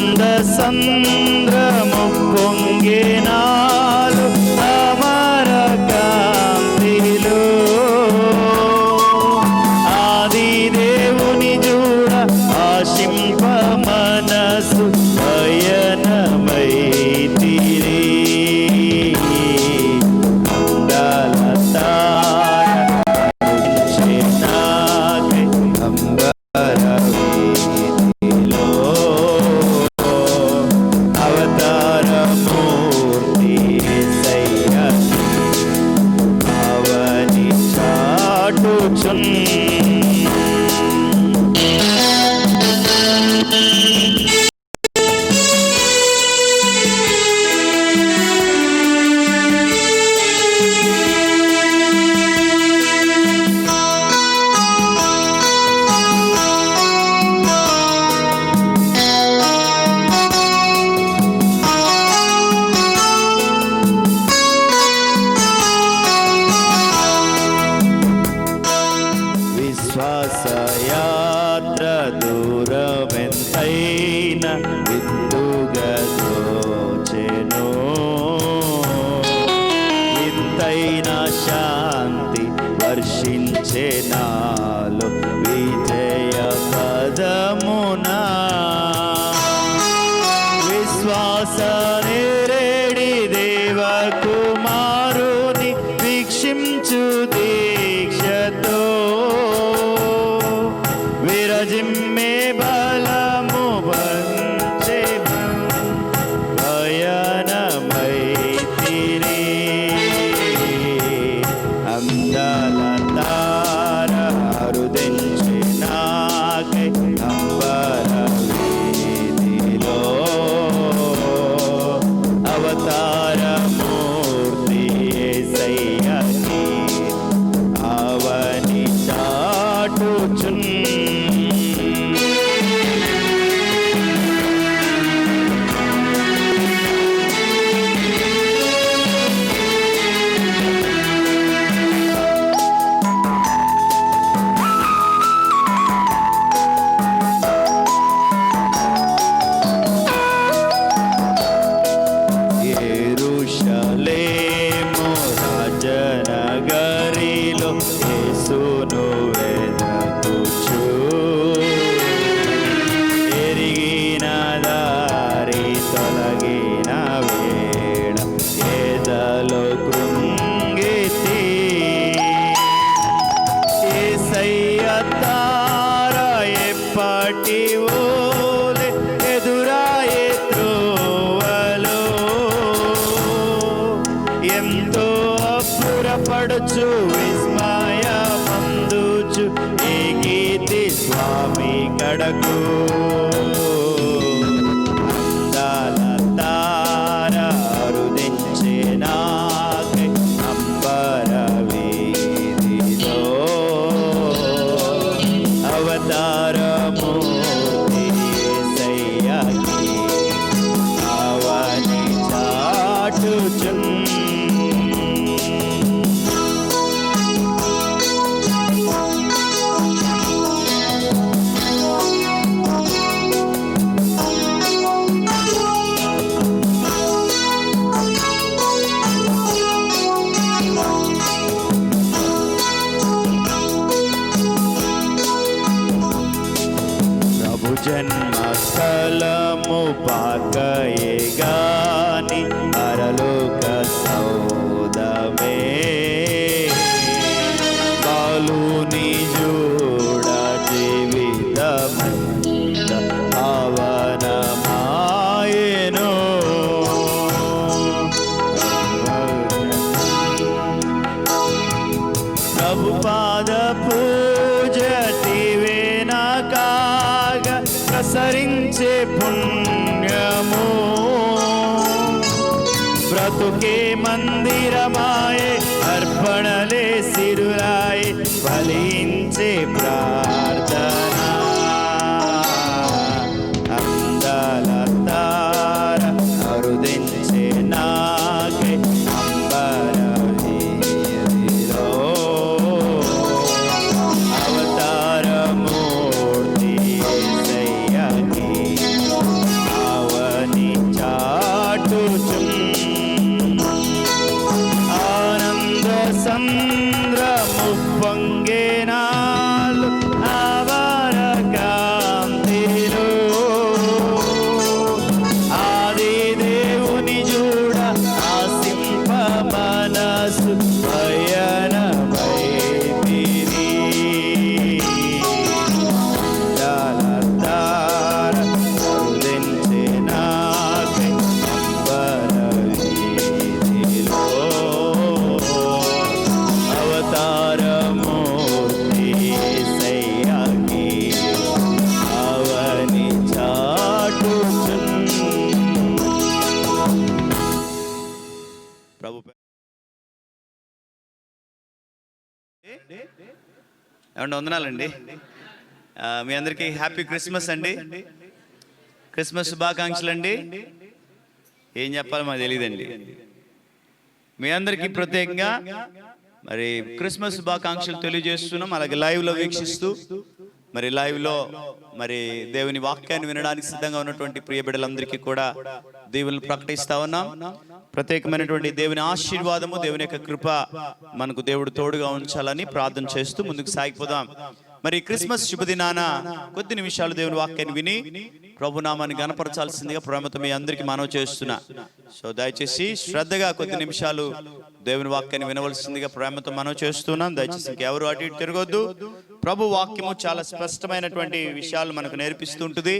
ఆనంద సంద్రము పొంగెనాలు అమర కాంతిలో ఆది దేవుని చూడ ఆశింప మనసు పయనమైతిరి అందాల విశ్వాసయాత్ర దూరమెంతైన విందుగా దోచెను ఇంతైన శాంతి వర్షించే నాలో విజయ పదమునా విశ్వాస నేరేడి దేవ కుమారుని వీక్షించు దీక్షతో విరజిమ్మే బలము వంచే భయనమైతిరి అందాల తార అరుదించి నాకై అంబర వీధిలో అవతార మూర్తి యేసయ్యకి అవని చాటుచున్ యెరూషలేము రాజనగరిలో యేసును వెదకుచు ఎరిగిన దారి తొలగిన వేళ ఏదలో కృంగితి యేసయ్య తార ఎప్పటి ఓలే ఎదురాయే త్రోవలో ఎంతో అప్పురపడుచు విస్మయమందుచు ఈ గీతి స్వామి కడకు అందాల తార అరుదించే నాకై అంబర వీధిలో అవతార మూర్తి యేసయ్యకి అవని చాటుచున్ ప్రభు జన్మస్థలము పాకయే గాని పరలోక సౌదమే బాలుని జూడ జీవితమంత పావనమాయెను ప్రభు పాద పూజ దివేనా కాగా ప్రసరించే పుణ్యము బ్రతుకే మందిరమాయే అర్పణలే సిరులాయే ఫలించే ప్రార్థన అందాల తార అరుదించే నాకై అంబర వీధిలో అవతార మూర్తి యేసయ్యకి ఏమంటే వందనాలండి. మీ అందరికీ హ్యాపీ క్రిస్మస్ అండి. క్రిస్మస్ శుభాకాంక్షలు అండి. ఏం చెప్పాలో మాకు తెలియదండి. మీ అందరికీ ప్రత్యేకంగా మరి క్రిస్మస్ శుభాకాంక్షలు తెలియజేస్తున్నాం. అలాగే లైవ్లో వీక్షిస్తూ మరి లైవ్లో మరి దేవుని వాక్యాన్ని వినడానికి సిద్ధంగా ఉన్నటువంటి ప్రియ బిడ్డలందరికీ కూడా దేవుని ప్రకటిస్తా ఉన్నాం. ప్రత్యేకమైనటువంటి దేవుని ఆశీర్వాదము, దేవుని యొక్క కృప మనకు దేవుడు తోడుగా ఉంచాలని ప్రార్థన చేస్తూ ముందుకు సాగిపోదాం. మరి క్రిస్మస్ శుభదినాన కొద్ది నిమిషాలు దేవుని వాక్యాన్ని విని ప్రభు నామాన్ని గణపరచాల్సిందిగా ప్రేమతో మీ అందరికీ మనవి చేస్తున్నా. సో దయచేసి శ్రద్ధగా కొద్ది నిమిషాలు దేవుని వాక్యాన్ని వినవలసిందిగా ప్రేమతో మనవి చేస్తున్నాం. దయచేసి ఇంకెవరు అటు ఇటు తిరగొద్దు. ప్రభు వాక్యము చాలా స్పష్టమైనటువంటి విషయాలు మనకు నేర్పిస్తుంటుంది.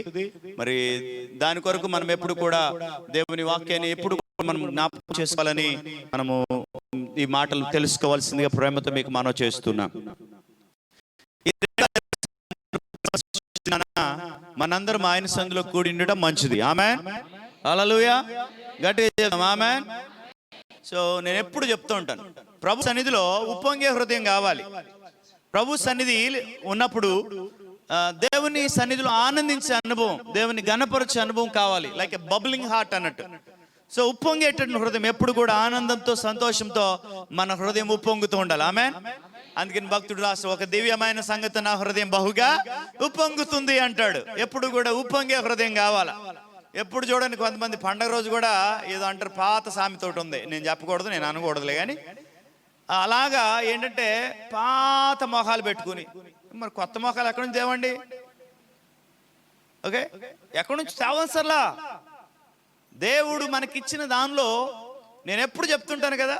మరి దాని కొరకు మనం ఎప్పుడు కూడా దేవుని వాక్యాన్ని ఎప్పుడు మనం జ్ఞాపకం చేసుకోవాలని మనము ఈ మాటలు తెలుసుకోవాల్సిందిగా ప్రేమతో మీకు మనవి చేస్తున్నాం. మనందరం ఆయన సందులో కూడి ఉండటం మంచిది. ఆమేన్, హల్లెలూయా, గట్టిగా చెప్తాం ఆమేన్. సో నేను ఎప్పుడు చెప్తూ ఉంటాను, ప్రభు సన్నిధిలో ఉప్పొంగే హృదయం కావాలి. ప్రభు సన్నిధి ఉన్నప్పుడు దేవుని సన్నిధిలో ఆనందించే అనుభవం, దేవుని గణపరిచే అనుభవం కావాలి. లైక్ ఎ బబ్లింగ్ హార్ట్ అన్నట్టు. సో ఉప్పొంగేటటువంటి హృదయం ఎప్పుడు కూడా ఆనందంతో సంతోషంతో మన హృదయం ఉప్పొంగుతూ ఉండాలి. ఆమేన్. అందుకని భక్తుడు రాసు, ఒక దివ్యమైన సంగతి నా హృదయం బహుగా ఉప్పొంగుతుంది అంటాడు. ఎప్పుడు కూడా ఉప్పొంగే హృదయం కావాలా. ఎప్పుడు చూడండి, కొంతమంది పండగ రోజు కూడా ఏదో అంటారు, పాత సామెతోటి ఉంది, నేను చెప్పకూడదు, నేను అనకూడదులే కానీ అలాగా ఏంటంటే పాత మొఖాలు పెట్టుకుని, మరి కొత్త మొఖాలు ఎక్కడి నుంచి తేవండి? ఓకే, ఎక్కడి నుంచి తేవసర్లా. దేవుడు మనకిచ్చిన దానిలో నేను ఎప్పుడు చెప్తుంటాను కదా,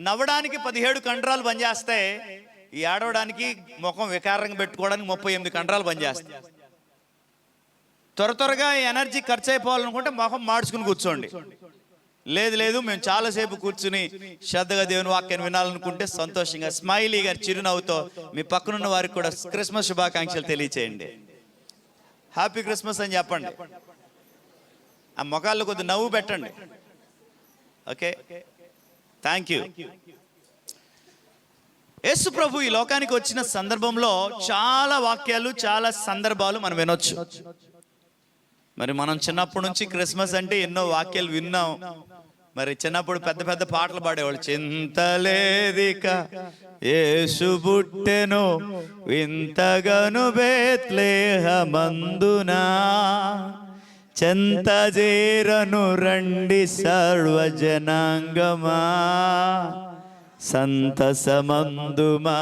నవ్వడానికి 17 కండరాలు పనిచేస్తాయి, ఈ ఏడవడానికి ముఖం వికారంగా పెట్టుకోవడానికి 38 కండరాలు పనిచేస్తాయి. త్వరగా ఎనర్జీ ఖర్చు అయిపోవాలనుకుంటే ముఖం మార్చుకుని కూర్చోండి. లేదు మేము చాలాసేపు కూర్చుని శ్రద్ధగా దేవుని వాక్యాన్ని వినాలనుకుంటే సంతోషంగా స్మైలీగా చిరునవ్వుతో మీ పక్కనున్న వారికి కూడా క్రిస్మస్ శుభాకాంక్షలు తెలియచేయండి. హ్యాపీ క్రిస్మస్ అని చెప్పండి. ఆ ముఖాల్లో కొద్ది నవ్వు పెట్టండి. Okay, thank you. యేసు ప్రభు ఈ లోకానికి వచ్చిన సందర్భంలో చాలా వాక్యాలు, చాలా సందర్భాలు మనం వినొచ్చు. మరి మనం చిన్నప్పటి నుంచి క్రిస్మస్ అంటే ఎన్నో వాక్యాలు విన్నాం. మరి చిన్నప్పుడు పెద్ద పెద్ద పాటలు పాడేవాళ్ళు. చింతలేదిక యేసు పుట్టెను వింతగను బేత్లెహేమందునా, చెంతజేరను రండి సర్వజనాంగమా, సంతసమందుమా.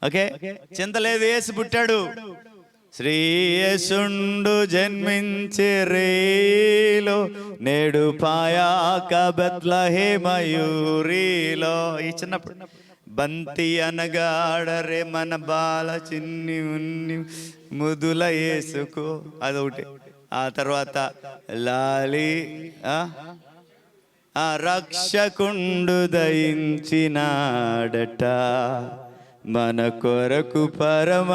ఓకే, చింత లేదు, యేసు పుట్టాడు. శ్రీ యేసుండు జన్మించి రేలో, నేడు పాయాక బెత్లెహేమయూరిలో. ఈ చిన్నప్పుడు బంతి అనగాడరే మన బాల చిన్ని ఉన్ని ముదుల యేసుకు, అదొకటి. ఆ తర్వాత లాలి రక్షకుండు దయించినాడట, మన కొరకు పరమ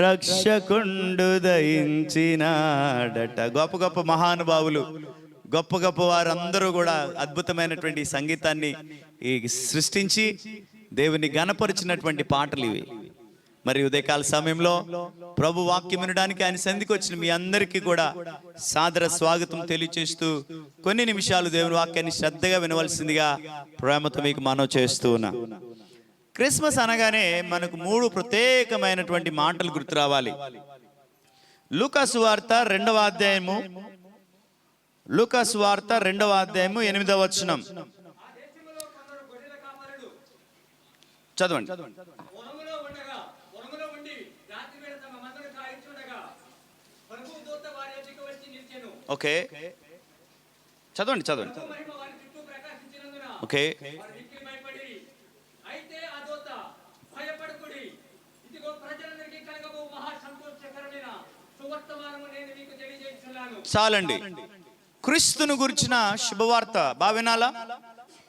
రక్షకుండు దయించినాడట. గొప్ప గొప్ప మహానుభావులు, గొప్ప గొప్ప వారందరూ కూడా అద్భుతమైనటువంటి సంగీతాన్ని సృష్టించి దేవుని గణపరిచినటువంటి పాటలు ఇవి. మరి ఉదయకాల సమయంలో ప్రభు వాక్యం వినడానికి ఆయన సంధికి వచ్చిన మీ అందరికీ కూడా సాదర స్వాగతం తెలియచేస్తూ కొన్ని నిమిషాలు దేవుని వాక్యాన్ని శ్రద్ధగా వినవలసిందిగా ప్రేమతో మీకు మనవి చేస్తూ ఉన్నా. క్రిస్మస్ అనగానే మనకు 3 ప్రత్యేకమైనటువంటి మాటలు గుర్తు రావాలి. లూకాసు వార్త 2వ అధ్యాయము, లూకాసు వార్త 2వ అధ్యాయము 8వ వచనం చదవండి. ఓకే, చదవండి. ఓకే, చాలండి. క్రీస్తును గురించిన శుభవార్త బాగా వినాలా.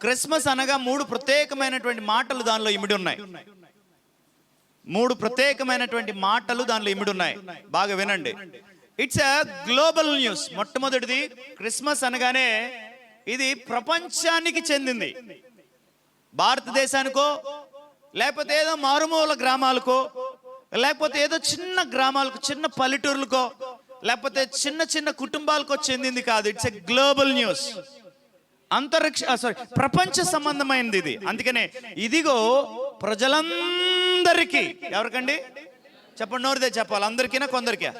క్రిస్మస్ అనగా 3 ప్రత్యేకమైనటువంటి మాటలు దానిలో ఇమిడి ఉన్నాయి. 3 ప్రత్యేకమైనటువంటి మాటలు దానిలో ఇమిడి ఉన్నాయి. బాగా వినండి. It's a global news. మొట్టమొదటిది, క్రిస్మస్ అనగానే ఇది ప్రపంచానికి చెందింది. భారతదేశానికో లేకపోతే ఏదో మారుమూల గ్రామాలకో లేకపోతే ఏదో చిన్న గ్రామాలకు, చిన్న పల్లెటూర్లకో, లేకపోతే చిన్న చిన్న కుటుంబాలకో చెందింది కాదు. It's a global news. ప్రపంచ సంబంధమైనది ఇది. అందుకనే ఇదిగో ప్రజలందరికీ, ఎవరికండి చెప్పండి, నోరుదే చెప్పాలి. అందరికీనా కొందరికా?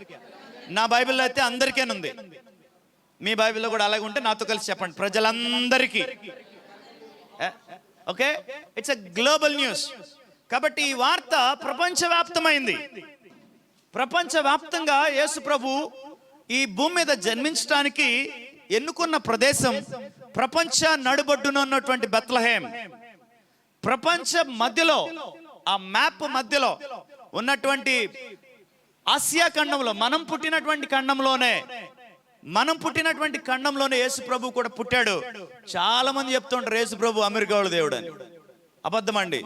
నా బైబిల్లో అయితే అందరికేనుంది. మీ బైబిల్లో కూడా అలాగే ఉంటే నాతో కలిసి చెప్పండి, ప్రజలందరికీ. Okay, it's a global news. కాబట్టి ఈ వార్త ప్రపంచవ్యాప్తమైంది. ప్రపంచవ్యాప్తంగా యేసు ప్రభు ఈ భూమి మీద జన్మించడానికి ఎన్నుకున్న ప్రదేశం ప్రపంచ నడుబొడ్డున ఉన్నటువంటి బెత్లెహేం. ప్రపంచ మధ్యలో, ఆ మ్యాప్ మధ్యలో ఉన్నటువంటి ఆసియా ఖండంలో, మనం పుట్టినటువంటి ఖండంలోనే యేసు ప్రభు కూడా పుట్టాడు. చాలా మంది చెప్తుంటారు యేసు ప్రభు అమెరికా వాళ్ళ దేవుడు అని. అబద్ధం అండి.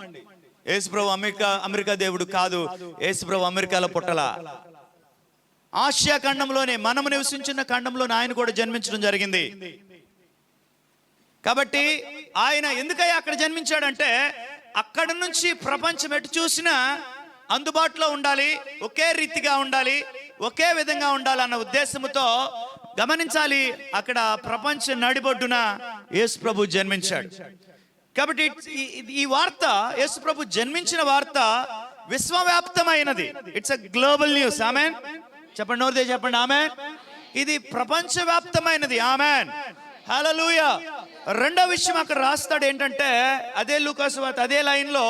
యేసు ప్రభు అమెరికా దేవుడు కాదు. యేసు ప్రభు అమెరికాలో పుట్టలా. ఆసియా ఖండంలోనే, మనము నివసించిన ఖండంలోనే ఆయన కూడా జన్మించడం జరిగింది. కాబట్టి ఆయన ఎందుకయ్యా అక్కడ జన్మించాడంటే, అక్కడ నుంచి ప్రపంచం ఎటు చూసినా అందుబాటులో ఉండాలి, ఒకే రీతిగా ఉండాలి, ఒకే విధంగా ఉండాలి అన్న ఉద్దేశంతో గమనించాలి. అక్కడ ప్రపంచ నడిబొడ్డున యేసు ప్రభు జన్మించాడు. కాబట్టి ఈ వార్త, యేసు ప్రభు జన్మించిన వార్త విశ్వవ్యాప్తమైనది. It's a global news. Amen చెప్పండి, నోరుదే చెప్పండి, ఆమెన్. ఇది ప్రపంచవ్యాప్తమైనది. ఆమెన్, హల్లెలూయా. రెండో విషయం అక్కడ రాస్తాడు ఏంటంటే, అదే లూకాసు వార్త అదే లైన్లో,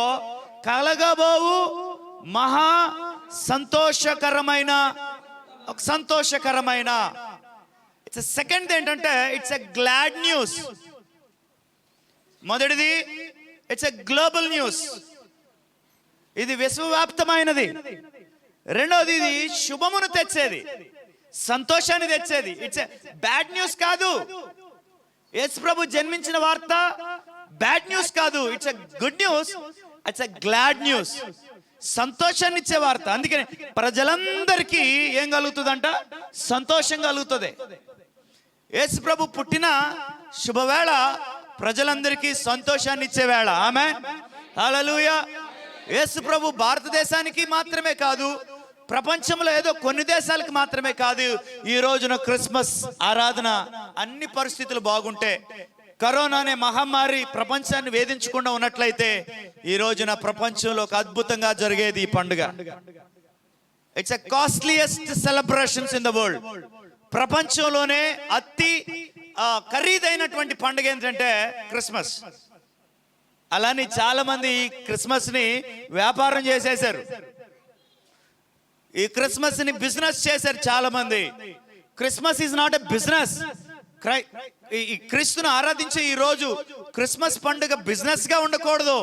కలగబోవు మహా సంతోషకరమైన ఇట్స్ సెకండ్ ఏంటంటే, ఇట్స్ ఎ గ్లాడ్ న్యూస్. మొదటిది ఇట్స్ ఎ గ్లోబల్ న్యూస్, ఇది విశ్వవ్యాప్తమైనది. రెండవది ఇది శుభమును తెచ్చేది, సంతోషాన్ని తెచ్చేది. ఇట్స్ ఎ బ్యాడ్ న్యూస్ కాదు. యేసు ప్రభు జన్మించిన వార్త బ్యాడ్ న్యూస్ కాదు, it's a good news, it's a glad news, సంతోషాన్ని ఇచ్చే వార్త. అందుకని ప్రజలందరికీ ఏం కలుగుతుందంట? సంతోషం కలుగుతుంది. యేసు ప్రభు పుట్టిన శుభవేళ ప్రజలందరికీ సంతోషాన్ని ఇచ్చే వేళ. ఆమేన్, హల్లెలూయా. యేసు ప్రభు భారతదేశానికి మాత్రమే కాదు, ప్రపంచంలో ఏదో కొన్ని దేశాలకు మాత్రమే కాదు. ఈ రోజున క్రిస్మస్ ఆరాధన అన్ని పరిస్థితులు బాగుంటే, కరోనా అనే మహమ్మారి ప్రపంచాన్ని వేధించకుండా ఉన్నట్లయితే, ఈ రోజున ప్రపంచంలో ఒక అద్భుతంగా జరిగేది ఈ పండుగ. It's a costliest celebrations in the world. ప్రపంచంలోనే అతి ఖరీదైనటువంటి పండుగ ఏంటంటే క్రిస్మస్. అలానే చాలా మంది ఈ క్రిస్మస్ ని వ్యాపారం చేసేశారు, ఈ క్రిస్మస్ ని బిజినెస్ చేశారు చాలా మంది. Christmas is not a business. ఈ క్రీస్తును ఆరాధించే ఈ రోజు క్రిస్మస్ పండుగ బిజినెస్ గా ఉండకూడదు,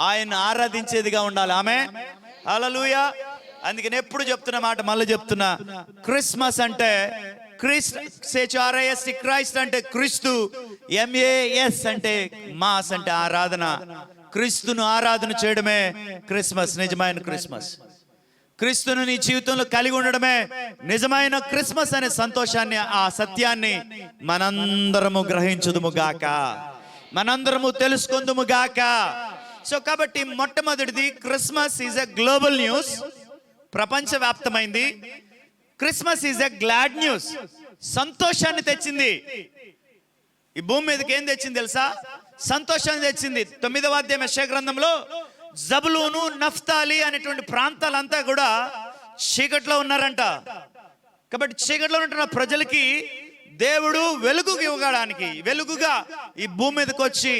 ఆయన ఆరాధించేదిగా ఉండాలి. ఆమేన్, హల్లెలూయా. అందుకని ఎప్పుడు చెప్తున్న మాట మళ్ళీ చెప్తున్నా, క్రిస్మస్ అంటే క్రైస్ట్ అంటే క్రీస్తు, MAS అంటే మాస్ అంటే ఆరాధన. క్రీస్తును ఆరాధన చేయడమే క్రిస్మస్, నిజమైన క్రిస్మస్. క్రీస్తును నీ జీవితంలో కలిగి ఉండడమే నిజమైన క్రిస్మస్ అనే సంతోషాన్ని, ఆ సత్యాన్ని మనందరము గ్రహించుదుము గాక, మనందరము తెలుసుకుందుము గాక. సో కాబట్టి మొట్టమొదటిది Christmas is a global news, ప్రపంచవ్యాప్తమైంది. Christmas is a glad news, సంతోషాన్ని తెచ్చింది. ఈ భూమి మీదకి ఏం తెచ్చింది తెలుసా? సంతోషాన్ని తెచ్చింది. 9వ అధ్యాయం యెషయా గ్రంథంలో జబులూను, నఫ్తాలి అనేటువంటి ప్రాంతాలంతా కూడా చీకట్లో ఉన్నారంట. కాబట్టి చీకట్లో ఉంటున్న ప్రజలకి దేవుడు వెలుగు ఇవ్వడానికి, వెలుగుగా ఈ భూమి మీదకి వచ్చి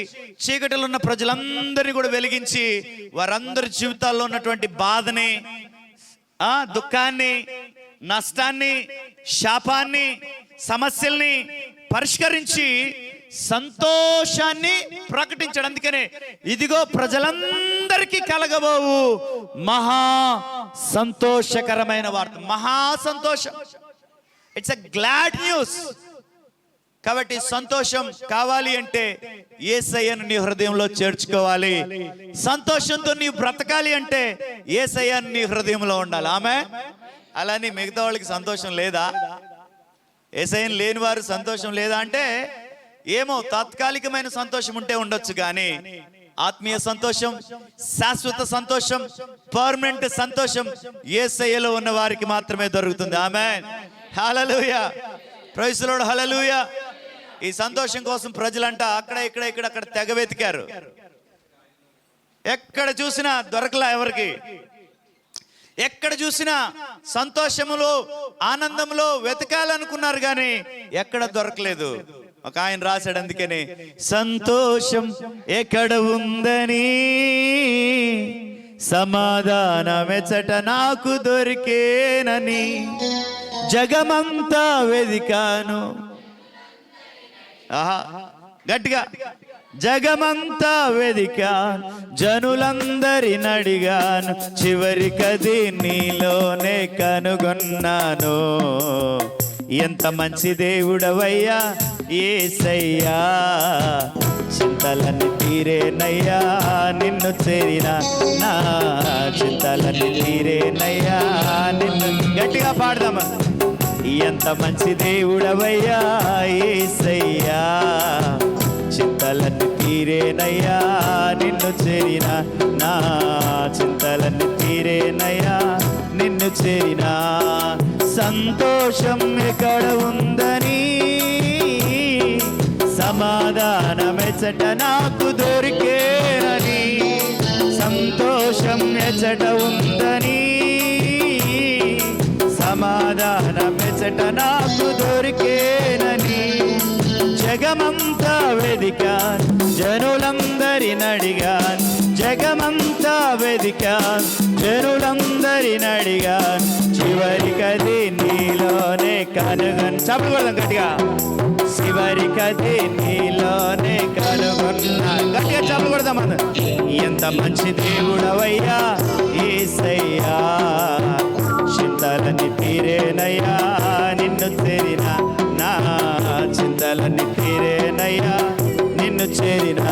చీకటిలో ఉన్న ప్రజలందరినీ కూడా వెలిగించి, వారందరి జీవితాల్లో ఉన్నటువంటి బాధని, దుఃఖాన్ని, నష్టాన్ని, శాపాన్ని, సమస్యల్ని పరిష్కరించి సంతోషాన్ని ప్రకటించాడు. అందుకనే ఇదిగో ప్రజలందరికీ కలగబోవు మహా సంతోషకరమైన వార్త, మహా సంతోషం. It's a glad news. కాబట్టి సంతోషం కావాలి అంటే యేసయ్యను నీ హృదయంలో చేర్చుకోవాలి. సంతోషంతో నీవు బ్రతకాలి అంటే యేసయ్యను నీ హృదయంలో ఉండాలి. ఆమేన్. అలాని మిగతా వాళ్ళకి సంతోషం లేదా? యేసయ్యను లేని వారు సంతోషం లేదా అంటే, ఏమో తాత్కాలికమైన సంతోషం ఉంటే ఉండొచ్చు, కానీ ఆత్మీయ సంతోషం, శాశ్వత సంతోషం, పర్మనెంట్ సంతోషం యేసయ్యలో ఉన్న వారికి మాత్రమే దొరుకుతుంది. Amen. Hallelujah. Praise the Lord. Hallelujah. ఈ సంతోషం కోసం ప్రజలంట అక్కడ తెగ వెతికారు. ఎక్కడ చూసినా దొరకలా ఎవరికి. ఎక్కడ చూసినా సంతోషములో, ఆనందంలో వెతకాలనుకున్నారు కానీ ఎక్కడ దొరకలేదు. ఒక ఆయన రాశాడు, అందుకని సంతోషం ఎక్కడ ఉందని సమాధానమెచ్చట నాకు దొరికేనని జగమంతా వెదికాను. ఆహా, గట్టిగా. జగమంతా వెదికాను, జనులందరిని అడిగాను, చివరికది నీలోనే కనుగొన్నాను. ఎంత మంచి దేవుడవయ్యా యేసయ్యా, చింతలన్నీ తీరేనయ్యా నిన్ను చేరిన, నా చింతలన్నీ తీరేనయ్యా నిన్ను. గట్టిగా పాడదామా. ఎంత మంచి దేవుడవయ్యా యేసయ్యా, చింతలన్నీ తీరేనయ్యా నిన్ను చేరిన, నా చింతలన్నీ తీరేనయ్యా నిన్ను చేరిన. సంతోషం ఎక్కడ ఉందని సమాధానమెచ్చట నాకు దొరికేనని, సంతోషం ఎచ్చట ఉందని సమాధానమెచ్చట నాకు దొరికేనని జగమంతా వెదికాన్, జనులందరిని అడిగాన్, జగమంతా వెదికాన్, జనులందరిని అడిగాన్, చివరికది నీలోనే కనుగొన్. చెప్పకూడదు గట్టిగా. చివరికది నీలోనే కనుగొన్నా. గట్టిగా చెప్పకూడదా. ఎంత మంచి దేవుడవయ్యా యేసయ్యా, చింతలన్నీ తీరేనయ్యా నిన్ను చేరిన, నా చింతలన్నీ తీరేనయ్యా నిన్ను చేరిన.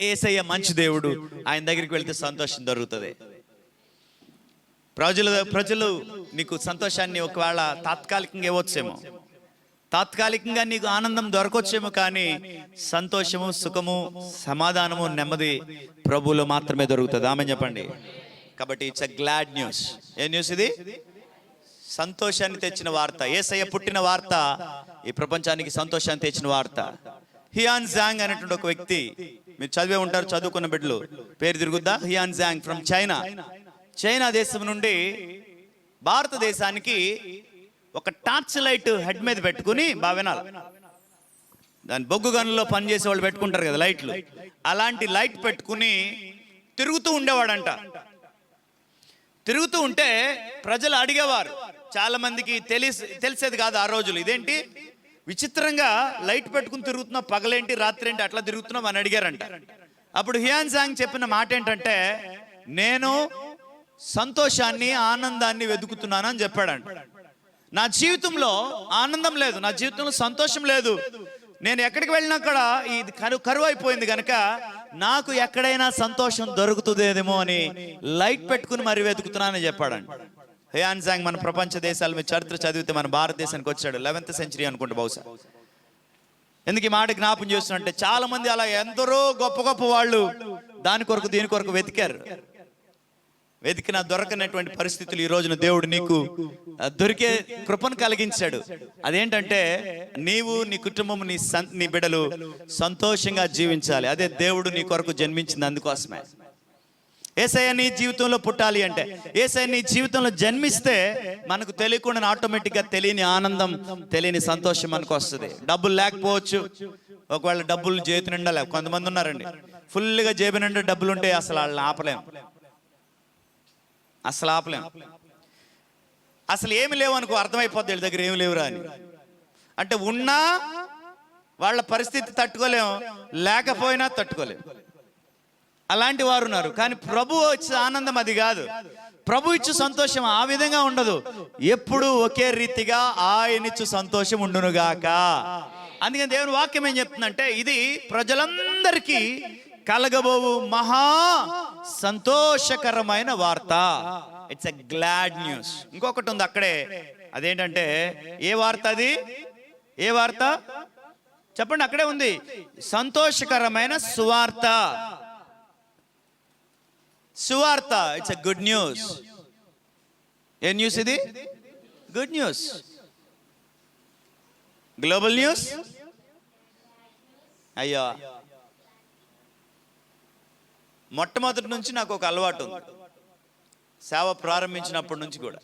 యేసయ్య మంచి దేవుడు. ఆయన దగ్గరికి వెళ్తే సంతోషం దొరుకుతుంది. ప్రజలు నీకు సంతోషాన్ని ఒకవేళ తాత్కాలికంగా ఇవ్వచ్చేమో, తాత్కాలికంగా నీకు ఆనందం దొరకొచ్చేమో, కానీ సంతోషము, సుఖము, సమాధానము, నెమ్మది ప్రభువులో మాత్రమే దొరుకుతుంది. ఆమె చెప్పండి. కాబట్టి ఇట్స్ ఎ గ్లాడ్ న్యూస్. ఏ న్యూస్ ఇది? సంతోషాన్ని తెచ్చిన వార్త. యేసయ్య పుట్టిన వార్త ఈ ప్రపంచానికి సంతోషాన్ని తెచ్చిన వార్త. హియాన్ జాంగ్ అనేటువంటి ఒక వ్యక్తి, మీరు చదివే ఉంటారు, చదువుకున్న బిడ్డలు, పేరు తిరుగుద్దా? హియాన్ జాంగ్ ఫ్రమ్ చైనా. చైనా దేశం నుండి భారతదేశానికి ఒక టార్చ్ లైట్ హెడ్ మీద పెట్టుకుని, బాగా వినాలి, దాని బొగ్గు గనుల్లో పనిచేసే వాళ్ళు పెట్టుకుంటారు కదా లైట్లు, అలాంటి లైట్ పెట్టుకుని తిరుగుతూ ఉండేవాడంట. తిరుగుతూ ఉంటే ప్రజలు అడిగేవారు, చాలా మందికి తెలిసేది కాదు ఆ రోజులు, ఇదేంటి విచిత్రంగా లైట్ పెట్టుకుని తిరుగుతున్నావు, పగలేంటి రాత్రేంటి అట్లా తిరుగుతున్నావు అని అడిగారంట. అప్పుడు హియాన్ జాంగ్ చెప్పిన మాట ఏంటంటే, నేను సంతోషాన్ని, ఆనందాన్ని వెతుకుతున్నానని చెప్పాడంట. నా జీవితంలో ఆనందం లేదు, నా జీవితంలో సంతోషం లేదు, నేను ఎక్కడికి వెళ్ళినా కూడా ఇది కరువు అయిపోయింది కనుక నాకు ఎక్కడైనా సంతోషం దొరుకుతుందేమో అని లైట్ పెట్టుకుని మరి వెతుకుతున్నానని చెప్పాడంట. హియాన్ జాంగ్ మన ప్రపంచ దేశాల మీద చరిత్ర చదివితే మన భారతదేశానికి వచ్చాడు 11th సెంచరీ అనుకుంటా బహుశా. ఎందుకు ఈ మాట జ్ఞాపం చేస్తున్నట్టే, చాలా మంది అలా ఎందరో గొప్ప గొప్ప వాళ్ళు దాని కొరకు దీని కొరకు వెతికారు. వెతికినా దొరకనటువంటి పరిస్థితులు ఈ రోజున దేవుడు నీకు దొరికే కృపను కలిగించాడు. అదేంటంటే నీవు, నీ కుటుంబం, నీ బిడ్డలు సంతోషంగా జీవించాలి. అదే దేవుడు నీ కొరకు జన్మించింది అందుకోసమే. యేసయ్య నీ జీవితంలో పుట్టాలి అంటే, యేసయ్య నీ జీవితంలో జన్మిస్తే మనకు తెలియకుండా ఆటోమేటిక్గా తెలియని ఆనందం, తెలియని సంతోషం మనకు వస్తుంది. డబ్బులు లేకపోవచ్చు, ఒకవేళ డబ్బులు చేతి నిండా లేవు. కొంతమంది ఉన్నారండి ఫుల్గా జేబు నిండా డబ్బులు ఉంటే అసలు వాళ్ళని ఆపలేం, అసలు ఆపలేం. అసలు ఏమి లేవు అనుకో, అర్థమైపోద్ది వీళ్ళ దగ్గర ఏమి లేవురా అని. అంటే ఉన్నా వాళ్ళ పరిస్థితి తట్టుకోలేము, లేకపోయినా తట్టుకోలేము, అలాంటి వారు ఉన్నారు. కానీ ప్రభు ఇచ్చే ఆనందం అది కాదు. ప్రభు ఇచ్చు సంతోషం ఆ విధంగా ఉండదు. ఎప్పుడు ఒకే రీతిగా ఆయనిచ్చు సంతోషం ఉండునుగాక. అందుకని దేవుని వాక్యం ఏం చెప్తుందంటే, ఇది ప్రజలందరికీ కలగబోవు మహా సంతోషకరమైన వార్త. It's a glad news. ఇంకొకటి ఉంది అక్కడే, అదేంటంటే ఏ వార్త అది? ఏ వార్త చెప్పండి, అక్కడే ఉంది. సంతోషకరమైన సువార్త. సువార్త, ఇట్స్ ఎ గుడ్ న్యూస్. ఏ న్యూస్ ఇది? Good news. Global news. అయ్యో, మొట్టమొదటి నుంచి నాకు ఒక అలవాటు ఉంది, సేవ ప్రారంభించినప్పటి నుంచి కూడా.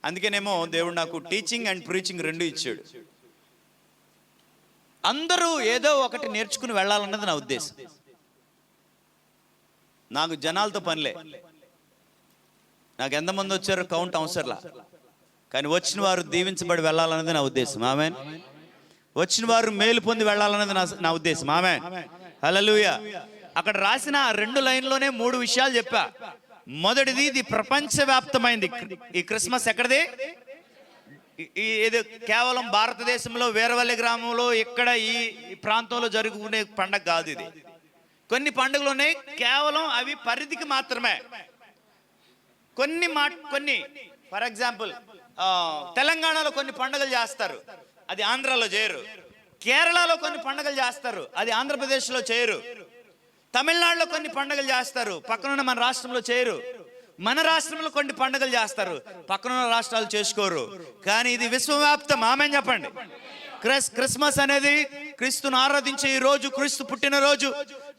అందుకేనేమో దేవుడు నాకు టీచింగ్ అండ్ ప్రీచింగ్ రెండు ఇచ్చాడు. అందరూ ఏదో ఒకటి నేర్చుకుని వెళ్ళాలన్నది నా ఉద్దేశం. నాకు జనాలతో పనిలే, నాకు ఎంతమంది వచ్చారో కౌంట్ అవసరంలా, కానీ వచ్చిన వారు దీవించబడి వెళ్ళాలన్నది నా ఉద్దేశం. ఆమేన్. వచ్చిన వారు మేలు పొంది వెళ్ళాలన్నది నా ఉద్దేశం. ఆమేన్. హల్లెలూయా. అక్కడ రాసిన 2 లైన్లోనే 3 విషయాలు చెప్పా. మొదటిది, ఇది ప్రపంచవ్యాప్తమైంది. ఈ క్రిస్మస్ ఎక్కడిది? ఇది కేవలం భారతదేశంలో వీరవల్లి గ్రామంలో ఇక్కడ ఈ ప్రాంతంలో జరుగుకునే పండగ కాదు. ఇది కొన్ని పండుగలు ఉన్నాయి, కేవలం అవి పరిధికి మాత్రమే. కొన్ని ఫర్ ఎగ్జాంపుల్ తెలంగాణలో కొన్ని పండుగలు చేస్తారు, అది ఆంధ్రాలో చేయరు. కేరళలో కొన్ని పండుగలు చేస్తారు, అది ఆంధ్రప్రదేశ్లో చేయరు. తమిళనాడులో కొన్ని పండుగలు చేస్తారు, పక్కనున్న మన రాష్ట్రంలో చేయరు. మన రాష్ట్రంలో కొన్ని పండుగలు చేస్తారు, పక్కనున్న రాష్ట్రాలు చేసుకోరు. కానీ ఇది విశ్వవ్యాప్తం. ఆమేన్ చెప్పండి. క్రిస్మస్ అనేది క్రీస్తును ఆరాధించే ఈ రోజు, క్రీస్తు పుట్టిన రోజు,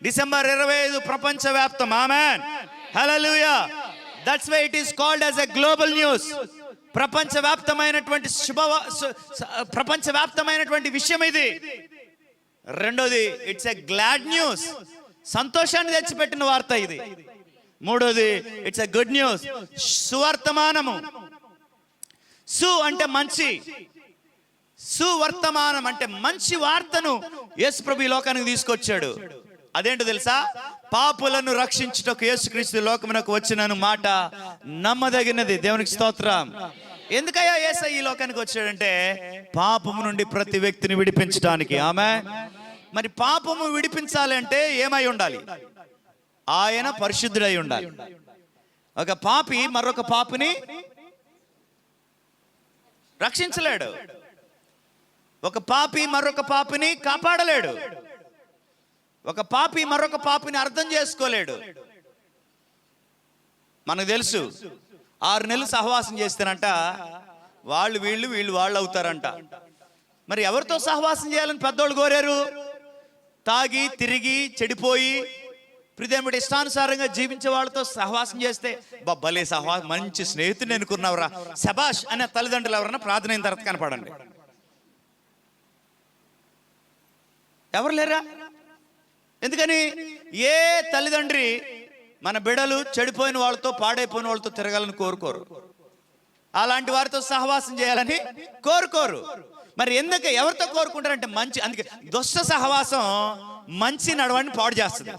డిసెంబర్ 25 ప్రపంచవ్యాప్తం. Amen. Hallelujah. That's why it is called as a global news. ప్రపంచవ్యాప్తమైనటువంటి విషయం ఇది. రెండోది, ఇట్స్ ఎ గ్లాడ్ న్యూస్. సంతోషాన్ని తెచ్చిపెట్టిన వార్త ఇది. మూడోది, ఇట్స్ ఎ గుడ్ న్యూస్, సువర్తమానము. సు అంటే మంచి, సువర్తమానం అంటే మంచి వార్తను యేసు ప్రభు ఈ లోకానికి తీసుకొచ్చాడు. అదేంటో తెలుసా? పాపులను రక్షించుటకు యేసుక్రీస్తు లోకమునకు వచ్చినను మాట నమ్మదగినది. దేవునికి స్తోత్రం. ఎందుకయ్యా యేసయ్య ఈ లోకానికి వచ్చాడంటే పాపము నుండి ప్రతి వ్యక్తిని విడిపించడానికి. ఆమేన్. మరి పాపము విడిపించాలంటే ఏమై ఉండాలి? ఆయన పరిశుద్ధుడై ఉండాలి. ఒక పాపి మరొక పాపిని రక్షించలేడు. ఒక పాపి మరొక పాపిని కాపాడలేడు. ఒక పాపి మరొక పాపిని అర్థం చేసుకోలేడు. మనకు తెలుసు, 6 నెలలు సహవాసం చేస్తేనంట వీళ్ళు వాళ్ళు అవుతారంట. మరి ఎవరితో సహవాసం చేయాలని పెద్దోళ్ళు కోరారు? తాగి తిరిగి చెడిపోయి ప్రిదేముడి ఇష్టానుసారంగా జీవించే వాళ్ళతో సహవాసం చేస్తే భలే సహవాసం, మంచి స్నేహితుడిని అనుకున్నావురా, శబాష్ అనే తల్లిదండ్రులు ఎవరన్నా ప్రార్థన అయిన తర్వాత కనపడండి. ఎవరు లేరా? ఎందుకని? ఏ తల్లిదండ్రి మన బిడ్డలు చెడిపోయిన వాళ్ళతో, పాడైపోయిన వాళ్ళతో తిరగాలని కోరుకోరు. అలాంటి వారితో సహవాసం చేయాలని కోరుకోరు. మరి ఎందుకు, ఎవరితో కోరుకుంటారంటే మంచి. అందుకే దుష్ట సహవాసం మంచి నడవడిని పాడు చేస్తుంది.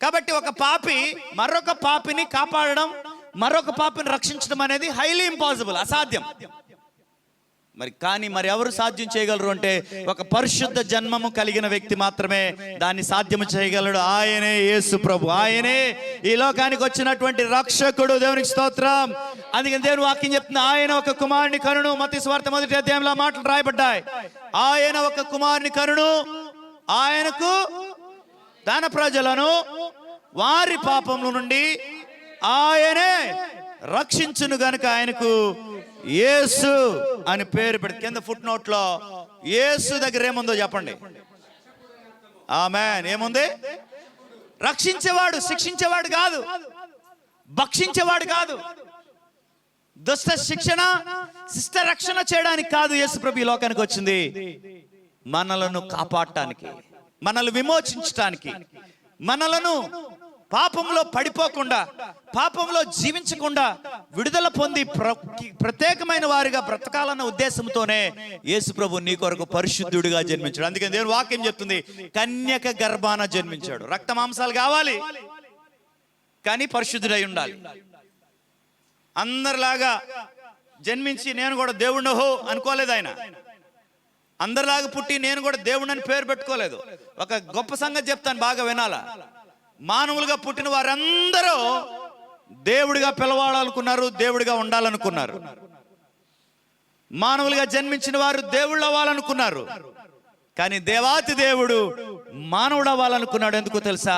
కాబట్టి ఒక పాపి మరొక పాపిని కాపాడడం, మరొక పాపిని రక్షించడం అనేది హైలీ ఇంపాసిబుల్, అసాధ్యం. మరి ఎవరు సాధ్యం చేయగలరు అంటే ఒక పరిశుద్ధ జన్మము కలిగిన వ్యక్తి మాత్రమే దాన్ని సాధ్యము చేయగలడు. ఆయనే యేసు ప్రభు. ఆయనే ఈ లోకానికి వచ్చినటువంటి రక్షకుడు. దేవునికి స్తోత్రం. అందుకని దేవుని వాక్యం చెప్తుంది, ఆయన ఒక కుమారుని కనును. మత్తయి సువార్త 1వ అధ్యాయంలో మాటలు రాయబడ్డాయి. ఆయన ఒక కుమారుని కనును, ఆయనకు తన ప్రజలను వారి పాపముల నుండి ఆయనే రక్షించును గనుక ఆయనకు యేసు అని పేరు పెడితే, కింద ఫుట్ నోట్ లో యేసు దగ్గర ఏముందో చెప్పండి. ఆమేన్. ఏముంది? రక్షించేవాడు, శిక్షించేవాడు కాదు, భక్షించేవాడు కాదు. దుష్ట శిక్షణ, శిష్ట రక్షణ చేయడానికి కాదు యేసు ప్రభు ఈ లోకానికి వచ్చింది. మనలను కాపాడటానికి, మనల్ని విమోచించటానికి, మనలను పాపంలో పడిపోకుండా, పాపంలో జీవించకుండా విడుదల పొంది ప్రత్యేకమైన వారిగా బ్రతకాలన్న ఉద్దేశంతోనే యేసు ప్రభు నీ కొరకు పరిశుద్ధుడిగా జన్మించాడు. అందుకని దేవుని వాక్యం చెప్తుంది, కన్యక గర్భాన జన్మించాడు. రక్త మాంసాలు కావాలి కానీ పరిశుద్ధుడై ఉండాలి. అందరిలాగా జన్మించి నేను కూడా దేవుణ్ణి అనుకోలేదు. ఆయన అందరిలాగా పుట్టి నేను కూడా దేవుణ్ణి పేరు పెట్టుకోలేదు. ఒక గొప్ప సంగతి చెప్తాను, బాగా వినాలా. మానవులుగా పుట్టిన వారందరూ దేవుడిగా పిలవాలనుకున్నారు, దేవుడిగా ఉండాలనుకున్నారు. మానవులుగా జన్మించిన వారు దేవుళ్ళు అవ్వాలనుకున్నారు. కానీ దేవాతి దేవుడు మానవుడు అవ్వాలనుకున్నాడు. ఎందుకు తెలుసా?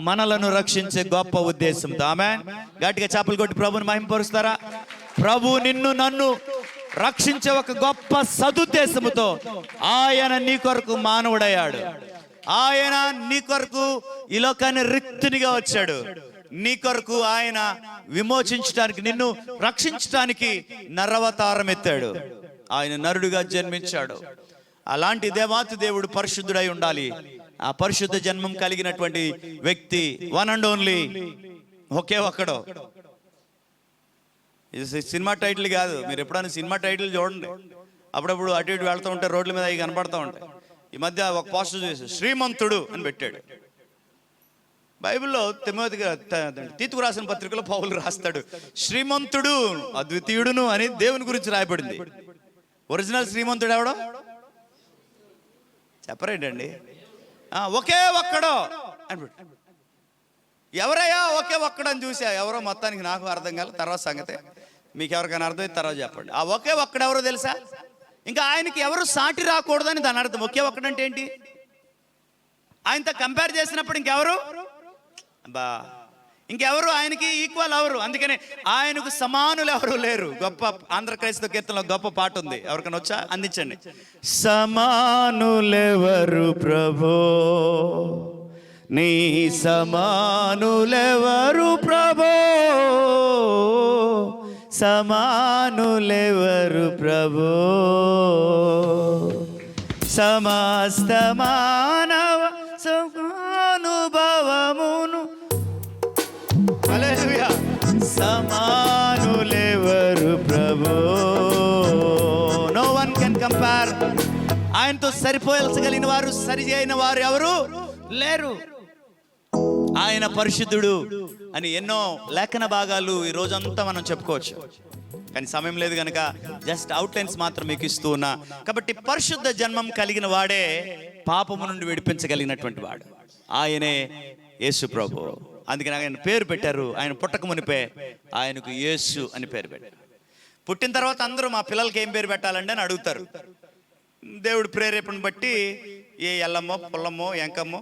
మనలను రక్షించే గొప్ప ఉద్దేశంతో. ఆమేన్. గట్టిగా చప్పలు కొట్టి ప్రభుని మహిమపరుస్తారా? ప్రభు నిన్ను నన్ను రక్షించే ఒక గొప్ప సదుద్దేశముతో ఆయన నీ కొరకు మానవుడయ్యాడు. ఆయన నీ కొరకు ఈ లోకాన్ని రిక్తునిగా వచ్చాడు. నీ కొరకు ఆయన విమోచించడానికి, నిన్ను రక్షించడానికి నరవతారం ఎత్తాడు. ఆయన నరుడుగా జన్మించాడు. అలాంటి దేవాతి దేవుడు పరిశుద్ధుడై ఉండాలి. ఆ పరిశుద్ధ జన్మం కలిగినటువంటి వ్యక్తి వన్ అండ్ ఓన్లీ, ఒకే ఒక్కడు. ఇది సినిమా టైటిల్ కాదు. మీరు ఎప్పుడైనా సినిమా టైటిల్ చూడండి, అప్పుడప్పుడు అటు ఇటు వెళ్తూ ఉంటే రోడ్ల మీద అవి కనపడుతూ ఉంటాయి. ఈ మధ్య ఒక పోస్టర్ చేసి శ్రీమంతుడు అని పెట్టాడు. బైబిల్లో తీతుకు రాసిన పత్రికలో పౌలు రాస్తాడు, శ్రీమంతుడు అద్వితీయుడును అని దేవుని గురించి రాయబడింది. ఒరిజినల్ శ్రీమంతుడు ఎవడో చెప్పరేంటండి? ఒకే ఒక్కడో అని. ఎవరయ్యా ఒకే ఒక్కడని చూసా? ఎవరో మొత్తానికి నాకు అర్థం కాదు. తర్వాత సంగతే మీకు ఎవరికైనా అర్థమైతే తర్వాత చెప్పండి. ఆ ఒకే ఒక్కడెవరో తెలుసా? ఇంకా ఆయనకి ఎవరు సాటి రాకూడదని దాని అర్థం. ఒకే ఒక్కడంటే ఏంటి? ఆయనతో కంపేర్ చేసినప్పుడు ఇంకెవరు ఇంకెవరు ఆయనకి ఈక్వల్ ఎవరు? అందుకనే ఆయనకు సమానులు ఎవరు లేరు. గొప్ప ఆంధ్ర క్రైస్తవ కీర్తనలో గొప్ప పాట ఉంది. ఎవరికైనా వచ్చా? అందించండి. సమానులెవరు ప్రభో, నీ సమానులెవరు ప్రభో, సమానులెవరు ప్రభో, సమస్త మానవ సమానుభవమును సమానులెవరు ప్రభో. No one can compare. ఆయనతో సరిపోల్చగలిగిన వారు, సరి అయిన వారు ఎవరు లేరు. ఆయన పరిశుద్ధుడు అని ఎన్నో లేఖన భాగాలు ఈ రోజంతా మనం చెప్పుకోవచ్చు, కానీ సమయం లేదు కనుక జస్ట్ అవుట్లైన్స్ మాత్రం మీకు ఇస్తూ ఉన్నా. కాబట్టి పరిశుద్ధ జన్మం కలిగిన వాడే పాపము నుండి విడిపించగలిగినటువంటి వాడు ఆయనే యేసు ప్రభు. అందుకని ఆయన పేరు పెట్టారు. ఆయన పుట్టక మునిపే ఆయనకు యేసు అని పేరు పెట్టారు. పుట్టిన తర్వాత అందరూ మా పిల్లలకి ఏం పేరు పెట్టాలండి అని అడుగుతారు. దేవుడు ప్రేరేపణ బట్టి ఏ ఎల్లమ్మో పుల్లమ్మో ఎంకమ్మో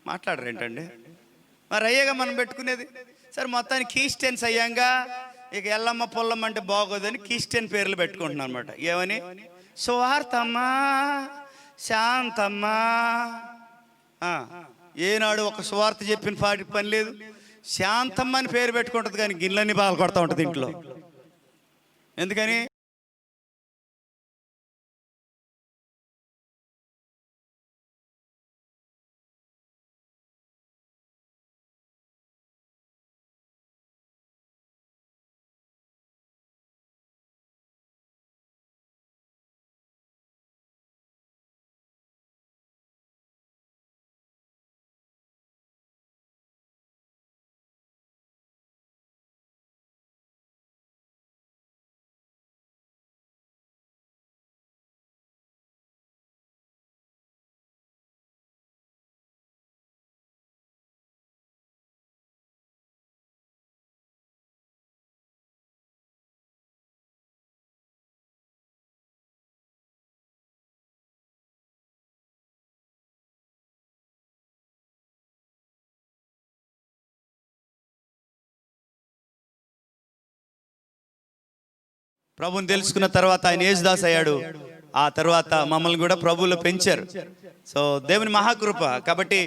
మాట్లాడరు ఏంటండి? మరి అయ్యాగా మనం పెట్టుకునేది. సరే మొత్తానికి క్రిస్టియన్స్ అయ్యాంగా ఇక ఎల్లమ్మ పుల్లమ్మ అంటే బాగోదని క్రిస్టియన్ పేర్లు పెట్టుకుంటున్నాను అనమాట. ఏమని? సువార్తమ్మా, శాంతమ్మా. ఏనాడు ఒక సువార్త చెప్పిన పని లేదు. శాంతమ్మ అని పేరు పెట్టుకుంటుంది, కానీ గిన్నెలన్నీ బాగా కొడతా ఉంటుంది ఇంట్లో. ఎందుకని? ప్రభుని తెలుసుకున్న తర్వాత ఆయన యేసుదాస్ అయ్యాడు. ఆ తర్వాత మమ్మల్ని కూడా ప్రభువులో పెంచారు. సో దేవుని మహాకృప. కాబట్టి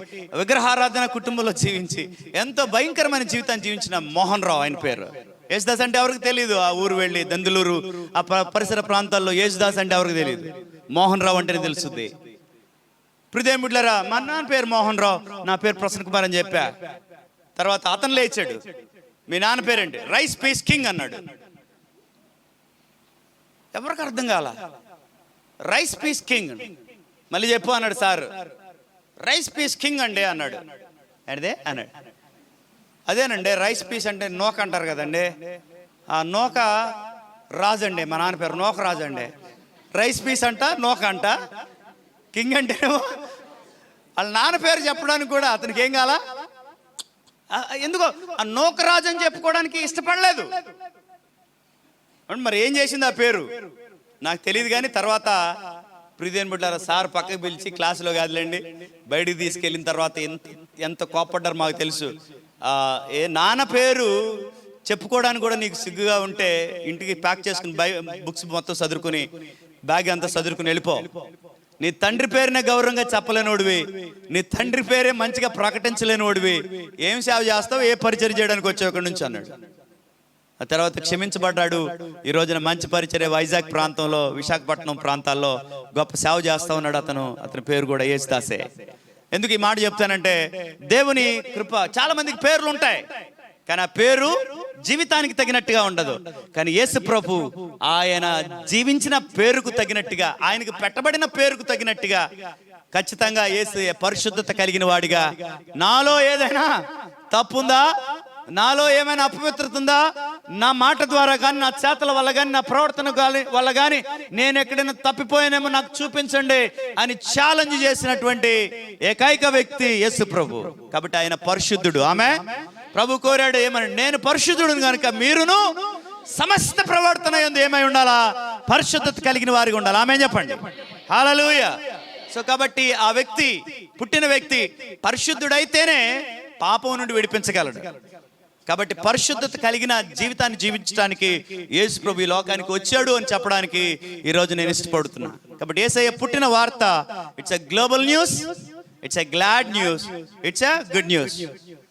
విగ్రహారాధన కుటుంబంలో జీవించి ఎంతో భయంకరమైన జీవితాన్ని జీవించిన మోహన్ రావు ఆయన పేరు. యేసుదాస్ అంటే ఎవరికి తెలియదు. ఆ ఊరు వెళ్ళి దందులూరు ఆ పరిసర ప్రాంతాల్లో యేసుదాస్ అంటే ఎవరికి తెలియదు. మోహన్ రావు అంటేనే తెలుస్తుంది. ప్రిదేమిట్లరా, మా నాన్న పేరు మోహన్ రావు, నా పేరు ప్రసన్న కుమార్ అని చెప్పా. తర్వాత అతను లేచాడు, మీ నాన్న పేరేంటి? రైస్ పీస్ కింగ్ అన్నాడు. ఎవరికి అర్థం కాల. Rise peace king. మళ్ళీ చెప్పు అన్నాడు సార్. రైస్ పీస్ కింగ్ అండి అన్నాడు. అదే అన్నాడు. అదేనండి రైస్ పీస్ అంటే నోక అంటారు కదండి. ఆ నోక రాజు అండి, మా నాన్న పేరు నోక రాజు అండి. రైస్ పీస్ అంట, నోక అంట, కింగ్ అంటే వాళ్ళ నాన్న పేరు చెప్పడానికి కూడా అతనికి ఏం కాల. ఎందుకో ఆ నోకరాజు అని చెప్పుకోవడానికి ఇష్టపడలేదు. మరి ఏం చేసింది ఆ పేరు నాకు తెలియదు. కానీ తర్వాత ప్రిదేన్ బిడ్డారా, సార్ పక్కకు పిలిచి క్లాసులో కాదులేండి, బయటికి తీసుకెళ్ళిన తర్వాత ఎంత కోప్పడ్డారు మాకు తెలుసు. ఏ నాన్న పేరు చెప్పుకోవడానికి కూడా నీకు సిగ్గుగా ఉంటే ఇంటికి ప్యాక్ చేసుకుని బుక్స్ మొత్తం చదువుకుని బ్యాగ్ అంతా చదువుకుని వెళ్ళిపో. నీ తండ్రి పేరునే గౌరవంగా చెప్పలేనోడివి, నీ తండ్రి పేరే మంచిగా ప్రకటించలేనోడివి, ఏం సేవ చేస్తావు, ఏ పరిచయం చేయడానికి వచ్చావు అక్కడి నుంచి అన్నాడు. ఆ తర్వాత క్షమించబడ్డాడు. ఈ రోజున మంచి పరిచర్య వైజాగ్ ప్రాంతంలో, విశాఖపట్నం ప్రాంతాల్లో గొప్ప సేవ చేస్తా ఉన్నాడు. అతని పేరు కూడా యేసుదాసే. ఎందుకు ఈ మాట చెప్తానంటే, దేవుని కృప. చాలా మందికి పేర్లు ఉంటాయి కానీ ఆ పేరు జీవితానికి తగినట్టుగా ఉండదు. కానీ యేసు ప్రభు ఆయన జీవించిన పేరుకు తగినట్టుగా, ఆయనకు పెట్టబడిన పేరుకు తగినట్టుగా ఖచ్చితంగా యేసు పరిశుద్ధత కలిగిన వాడిగా, నాలో ఏదైనా తప్పుందా, నాలో ఏమైనా అపవిత్రత ఉందా, నా మాట ద్వారా కానీ, నా చేతల వల్ల కానీ, నా ప్రవర్తన వల్ల కానీ నేను ఎక్కడైనా తప్పిపోయానేమో నాకు చూపించండి అని ఛాలెంజ్ చేసినటువంటి ఏకైక వ్యక్తి యేసు ప్రభు. కాబట్టి ఆయన పరిశుద్ధుడు. ఆమె ప్రభు కోరాడు ఏమని, నేను పరిశుద్ధుడు కనుక మీరును సమస్త ప్రవర్తన యందు ఏమై ఉండాలా, పరిశుద్ధత కలిగిన వారిగా ఉండాలి. ఆమె చెప్పండి హల్లెలూయా. సో కాబట్టి ఆ వ్యక్తి, పుట్టిన వ్యక్తి పరిశుద్ధుడైతేనే పాపం నుండి విడిపించగలడు. కాబట్టి పరిశుద్ధత కలిగిన జీవితాన్ని జీవించడానికి యేసు ప్రభు ఈ లోకానికి వచ్చాడు అని చెప్పడానికి ఈరోజు నేను ఇష్టపడుతున్నాను. కాబట్టి యేసయ్య పుట్టిన వార్త, it's a global news, it's a glad news, it's a good news.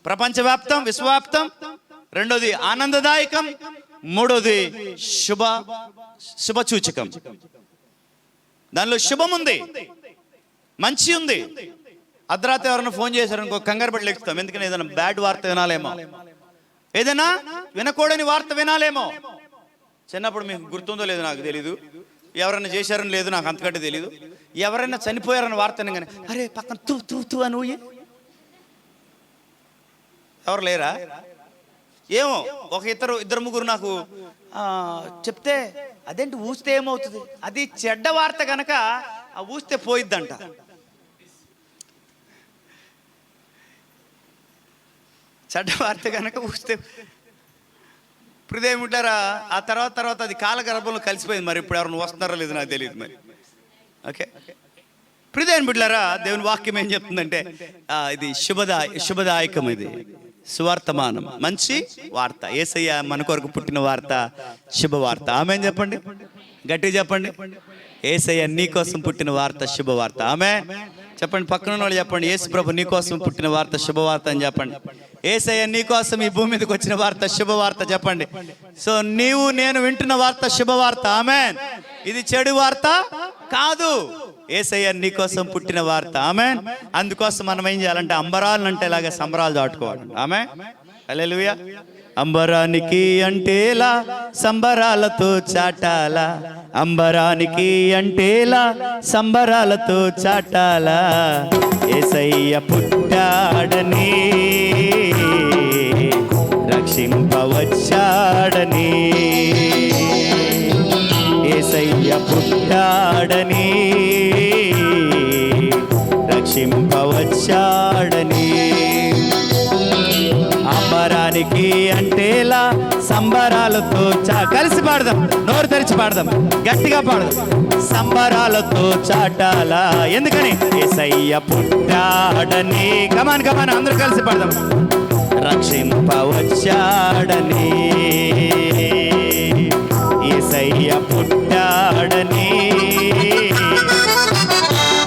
ప్రపంచవ్యాప్తం, విశ్వవ్యాప్తం. రెండోది ఆనందదాయకం, మూడోది శుభసూచకం. దానిలో శుభం ఉంది, మంచి ఉంది. అర్ధరాత్రి ఎవరైనా ఫోన్ చేశారు ఇంకో కంగారు పడి లెక్కుతాం, ఎందుకని ఏదైనా బ్యాడ్ వార్త వినాలేమో, ఏదైనా వినకూడని వార్త వినాలేమో. చిన్నప్పుడు మీకు గుర్తుందో లేదో నాకు తెలీదు, ఎవరైనా చేశారని లేదు నాకు అంతకంటే తెలీదు. ఎవరైనా చనిపోయారని వార్త కానీ అరే పక్కన తూ తూ తూ అని ఊయే, ఎవరు లేరా? ఏమో ఒక ఇద్దరు ముగ్గురు నాకు చెప్తే, అదేంటి ఊస్తే ఏమవుతుంది, అది చెడ్డ వార్త కనుక ఆ ఊస్తే పోయిద్దంట. చెడ్డ వార్త కనుక ఊస్తే హృదయముంటారా. ఆ తర్వాత అది కాలగర్భంలో కలిసిపోయింది. మరి ఇప్పుడు ఎవరైనా వస్తున్నారో లేదు నాకు తెలియదు. మరి ఓకే, హృదయం బిడ్డారా, దేవుని వాక్యం ఏం చెప్తుందంటే ఇది శుభదాయకం, ఇది సువార్తమానం, మంచి వార్త. యేసయ్య మన కొరకు పుట్టిన వార్త శుభవార్త. ఆమె చెప్పండి, గట్టిగా చెప్పండి. యేసయ్య నీ కోసం పుట్టిన వార్త శుభవార్త. ఆమె చెప్పండి. పక్కన వాళ్ళు చెప్పండి, యేసు ప్రభు నీ కోసం పుట్టిన వార్త శుభవార్త అని చెప్పండి. యేసయ్య నీ కోసం ఈ భూమి మీదకి వచ్చిన వార్త శుభవార్త చెప్పండి. సో నీవు నేను వింటున్న వార్త శుభవార్త. ఆమేన్. ఇది చెడు వార్త కాదు, యేసయ్య నీ కోసం పుట్టిన వార్త. ఆమేన్. అందుకోసం మనం ఏం చేయాలంటే అంబరాలు అంటే ఇలాగా సంబరాలు దాటుకోవాలి. ఆమేన్, హల్లెలూయా. అంబరానికి అంటేలా సంబరాలతో చాటాలా, అంబరానికి అంటేలా సంబరాలతో చాటాలా, యేసయ్య పుట్టాడని రక్షింపవచ్చాడని, యేసయ్య పుట్టాడని రక్షింపవచ్చాడని. అంబరానికి అంటేలా సంబరాలతో కలిసి పాడదాం, నోరు తెరిచి పాడదాం, గట్టిగా పాడదాం. సంబరాలతో చాటాలా, ఎందుకని యేసయ్య పుట్టాడని. కమాన్ అందరూ కలిసి పాడదాం. రక్షింపవచ్చాడని, యేసయ్య పుట్టాడని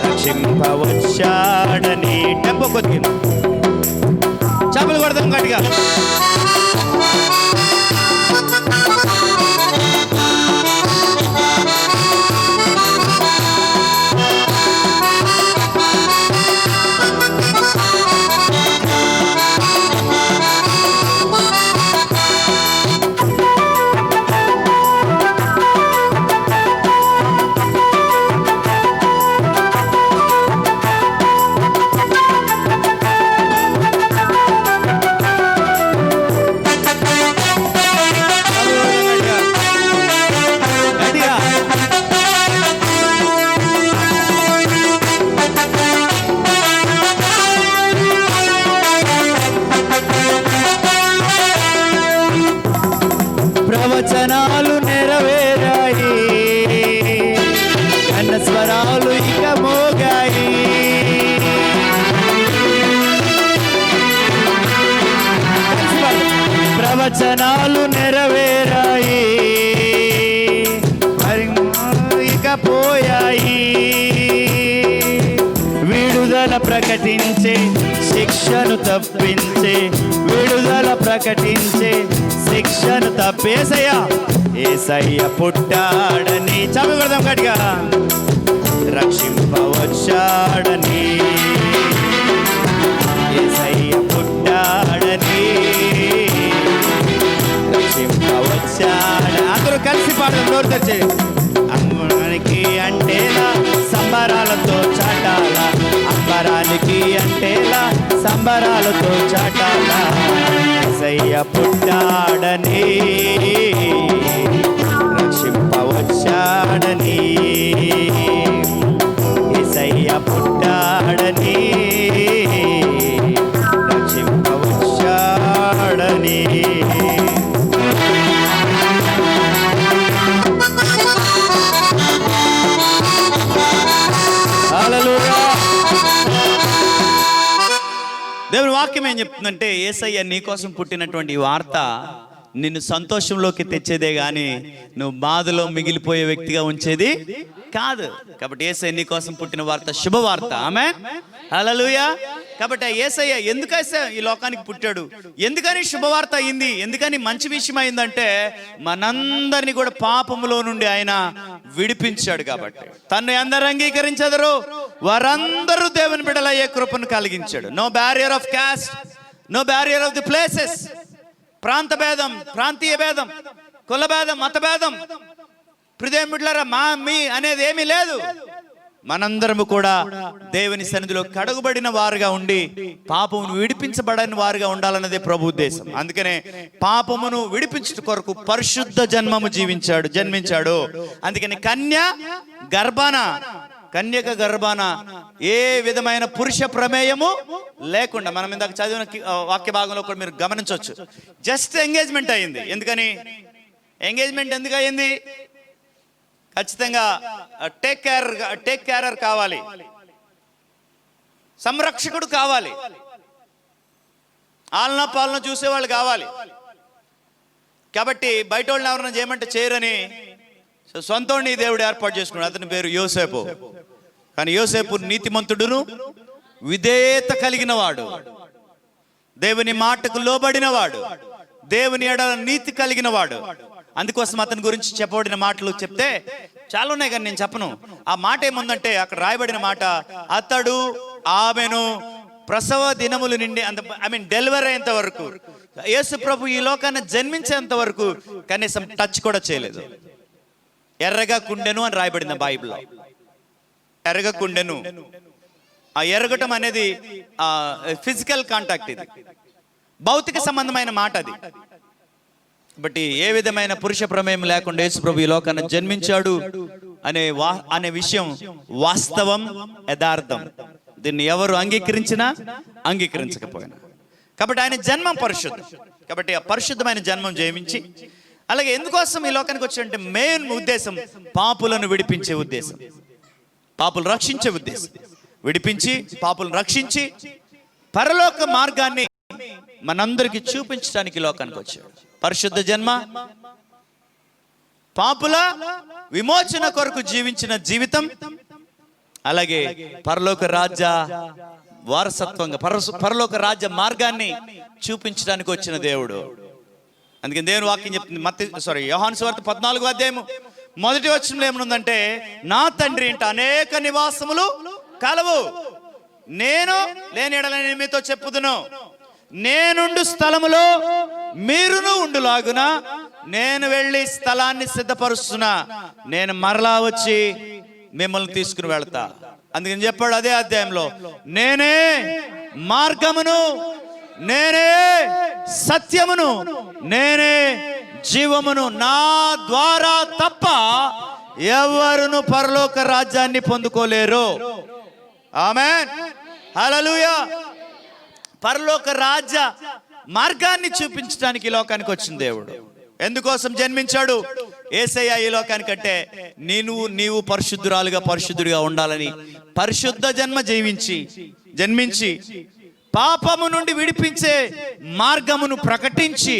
రక్షింపవచ్చాడని. టెంపో కొద్దిగా చేపలు కొడదాం గట్టిగా. వాగ్దానాలు నెరవేరాయి, పోయాయి. విడుదల ప్రకటించే, శిక్షను తప్పించే, విడుదల ప్రకటించే, శిక్షను తప్పేసయ్య. యేసయ్య పుట్టాడని చదువుదాం గట్టిగా, రక్షింపవచ్చాడని. యేసయ్య పుట్టాడని, రక్షింపవచ్చాడని. అందరూ కలిసి పాడదాం, నోరు తెరిచి. అంబరానికి అంటేలా సంబరాలతో చాటాలా, అంబరానికి అంటేలా సంబరాలతో చాటాలా. యేసయ్య పుట్టాడని, రక్షింపవచ్చాడని. యేసయ్య పుట్టాడని, రక్షింపవచ్చాడని. దేవుని వాక్యం ఏం చెప్తుందంటే, యేసయ్య నీ కోసం పుట్టినటువంటి వార్త నిన్ను సంతోషంలోకి తెచ్చేదే గాని నువ్వు బాధలో మిగిలిపోయే వ్యక్తిగా ఉంచేది కాదు. కాబట్టి యేసయ్య నీ కోసం పుట్టిన వార్త శుభవార్త. ఆమేన్, హల్లెలూయా. కాబట్టి యేసయ్య ఎందుకైతే ఈ లోకానికి పుట్టాడు, ఎందుకని శుభవార్త అయింది, ఎందుకని మంచి విషయం అయిందంటే మనందరినీ కూడా పాపములో నుండి ఆయన విడిపించాడు. కాబట్టి తన్ను అందరూ అంగీకరించెదరో వారందరూ దేవుని బిడ్డలయ్యే కృపను కలిగించాడు. No barrier of caste, no barrier of the places. ప్రాంత భేదం, ప్రాంతీయ భేదం, కుల భేదం, మత భేదం, దేవుని బిడ్డలారా మా మీ అనేది ఏమీ లేదు. మనందరము కూడా దేవుని సన్నిధిలో కడగబడిన వారుగా ఉండి పాపమును విడిపించబడని వారుగా ఉండాలన్నదే ప్రభు ఉద్దేశం. అందుకనే పాపమును విడిపించుట కొరకు పరిశుద్ధ జన్మించాడు. అందుకని కన్యక గర్భాన ఏ విధమైన పురుష ప్రమేయము లేకుండా, మనం ఇందాక చదివిన వాక్య భాగంలో కూడా మీరు గమనించవచ్చు, జస్ట్ ఎంగేజ్మెంట్ అయింది. ఎందుకని ఎంగేజ్మెంట్ ఎందుకు అయింది? ఖచ్చితంగా టేక్ కేరర్ కావాలి, సంరక్షకుడు కావాలి, ఆలన పాలన చూసేవాళ్ళు కావాలి. కాబట్టి బయట వాళ్ళని ఎవరైనా చేయమంటే చేయరని సొంతోడిని దేవుడు ఏర్పాటు చేసుకున్నాడు. అతని పేరు యోసేపు. కానీ యోసేపు నీతిమంతుడును, విధేయత కలిగిన వాడు, దేవుని మాటకు లోబడిన వాడు, దేవుని ఎడల నీతి కలిగిన వాడు. అందుకోసం అతని గురించి చెప్పబడిన మాటలు చెప్తే చాలా ఉన్నాయి, కానీ నేను చెప్పను. ఆ మాట ఏముందంటే అక్కడ రాయబడిన మాట, అతడు ఆమెను ప్రసవ దినములు నిండి డెలివరీ అయ్యేంత వరకు, యేసు ప్రభు ఈ లోకాన్ని జన్మించేంత వరకు కనీసం టచ్ కూడా చేయలేదు. ఎర్రగా కుండెను అని రాయబడింది బైబిల్లో. ఎర్రగా కుండెను, ఆ ఎరగటం అనేది ఫిజికల్ కాంటాక్ట్, ఇది భౌతిక సంబంధమైన మాట. అది బట్టి ఏ విధమైన పురుష ప్రమేయం లేకుండా యేసు ప్రభు ఈ లోకాన్ని జన్మించాడు అనే విషయం వాస్తవం, యథార్థం. దీన్ని ఎవరు అంగీకరించినా అంగీకరించకపోయినా. కాబట్టి ఆయన జన్మం పరిశుద్ధం. కాబట్టి ఆ పరిశుద్ధమైన జన్మం జయించి, అలాగే ఎందుకోసం ఈ లోకానికి వచ్చాడంటే మెయిన్ ఉద్దేశం పాపులను విడిపించే ఉద్దేశం, పాపులు రక్షించే ఉద్దేశం. విడిపించి పాపులను రక్షించి పరలోక మార్గాన్ని మనందరికి చూపించడానికి లోకానికి వచ్చాడు. పరిశుద్ధ జన్మ, పాపుల విమోచన కొరకు జీవించిన జీవితం, అలాగే పరలోక రాజ్య వారసత్వంగా పరలోక రాజ్య మార్గాన్ని చూపించడానికి వచ్చిన దేవుడు. అందుకని దేవుని వాక్యం చెప్తుంది, యోహాను సువార్త 14వ అధ్యాయము 1వ వచనంలో ఏమనుందంటే, నా తండ్రి ఇంట అనేక నివాసములు కలవు, నేను లేని ఎడల నేను మీతో చెప్పుదును, నేనుండు స్థలములో మీరును ఉండులాగున నేను వెళ్ళి స్థలాన్ని సిద్ధపరుస్తున్నా, నేను మరలా వచ్చి మిమ్మల్ని తీసుకుని వెళ్తా. అందుకని చెప్పాడు అదే అధ్యాయంలో, నేనే మార్గమును, నేనే సత్యమును, నేనే జీవమును, నా ద్వారా తప్ప ఎవరును పరలోక రాజ్యాన్ని పొందుకోలేరు. ఆమేన్, హల్లెలూయా. పరలోక రాజ్య మార్గాన్ని చూపించడానికి ఈ లోకానికి వచ్చిన దేవుడు. ఎందుకోసం జన్మించాడు? యేసయ్య ఈ లోకానికంటే నీవు పరిశుద్ధురాలుగా పరిశుద్ధుడిగా ఉండాలని పరిశుద్ధ జన్మ జన్మించి పాపము నుండి విడిపించే మార్గమును ప్రకటించి